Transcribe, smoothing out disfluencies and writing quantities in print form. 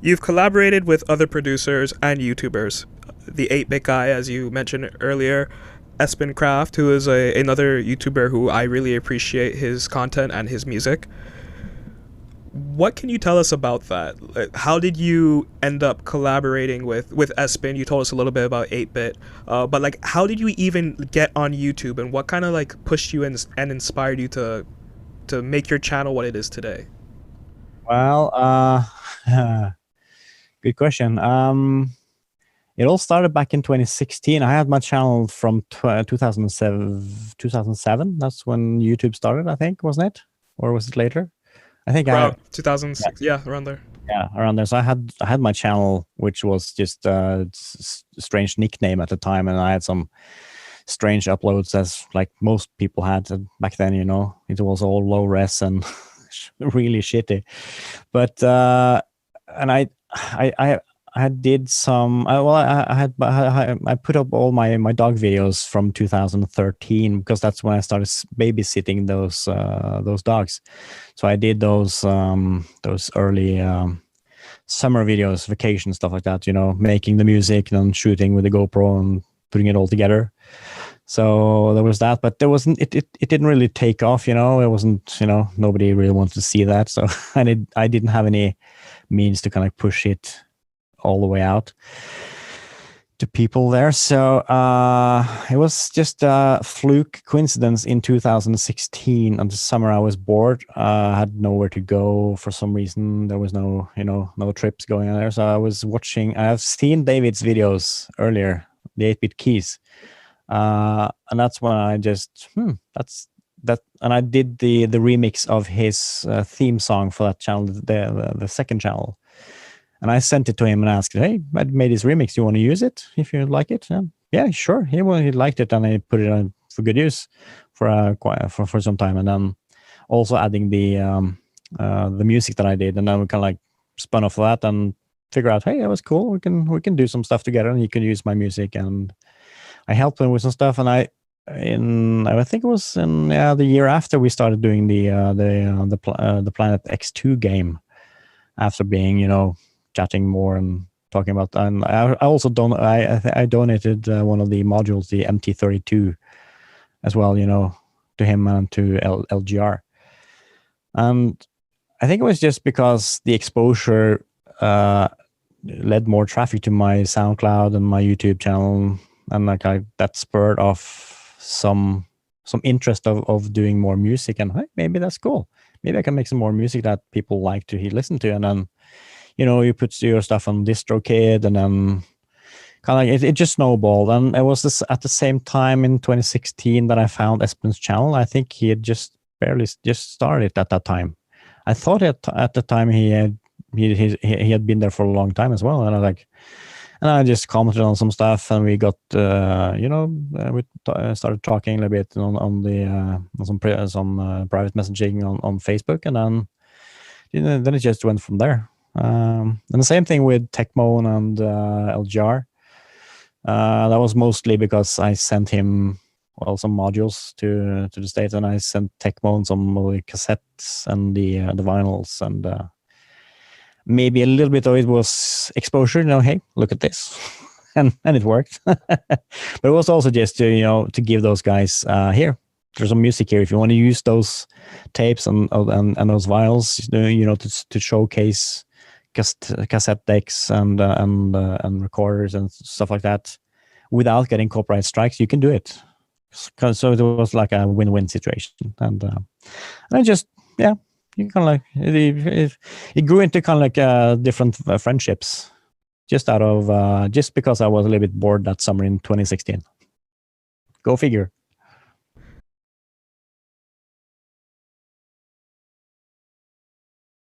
You've collaborated with other producers and YouTubers. The 8-Bit guy, as you mentioned earlier, Espen Kraft, who is another YouTuber who I really appreciate his content and his music. What can you tell us about that? How did you end up collaborating with Espen? You told us a little bit about 8-Bit, but like, how did you even get on YouTube, and what kind of like pushed you and inspired you to make your channel what it is today? Well, good question. It all started back in 2016. I had my channel from 2007. 2007. That's when YouTube started, I think, wasn't it? Or was it later? I think I Around yeah, 2006, yeah, around there. yeah, around there. So I had my channel, which was just a strange nickname at the time, and I had some strange uploads as like most people had back then. It was all low res and really shitty. But and I did some. Well, I put up all my dog videos from 2013 because that's when I started babysitting those dogs. So I did those early summer videos, vacation stuff like that. Making the music and then shooting with the GoPro and putting it all together. So there was that, but there wasn't. It didn't really take off. It wasn't. Nobody really wanted to see that. So I didn't have any means to kind of push it all the way out to people there. So it was just a fluke coincidence in 2016. In the summer, I was bored. I had nowhere to go for some reason. There was no trips going on there. So I was watching. I've seen David's videos earlier, the 8-Bit Keys, and that's when I just that's that. And I did the remix of his theme song for that channel, the second channel. And I sent it to him and asked, "Hey, I made this remix. Do you want to use it if you like it?" Yeah, sure. He liked it, and I put it on for good use for some time. And then also adding the music that I did, and then we kind of like spun off that and figure out, hey, that was cool. We can do some stuff together, and you can use my music. And I helped him with some stuff, and I think it was in the year after we started doing the Planet X2 game. After being chatting more and talking about, and I also I donated one of the modules, the MT32, as well, to him and to LGR. And I think it was just because the exposure led more traffic to my SoundCloud and my YouTube channel, and like that spurred off some interest of doing more music. And hey, maybe that's cool. Maybe I can make some more music that people like to listen to, and then you put your stuff on DistroKid, and then kind of like it just snowballed. And it was this at the same time in 2016 that I found Espen's channel. I think he had just barely just started at that time. I thought at the time he had been there for a long time as well. And I just commented on some stuff, and we got we started talking a little bit on some private messaging on Facebook, and then it just went from there. And the same thing with Techmoan and LGR. That was mostly because I sent him some modules to the States, and I sent Techmoan some of the cassettes and the vinyls, and maybe a little bit of it was exposure. Hey, look at this, and it worked. But it was also just to give those guys here. There's some music here if you want to use those tapes and those vinyls, to showcase cassette decks and recorders and stuff like that without getting copyright strikes. You can do it. So it was like a win-win situation, and I just you kind of like it grew into kind of like different friendships just out of just because I was a little bit bored that summer in 2016. Go figure.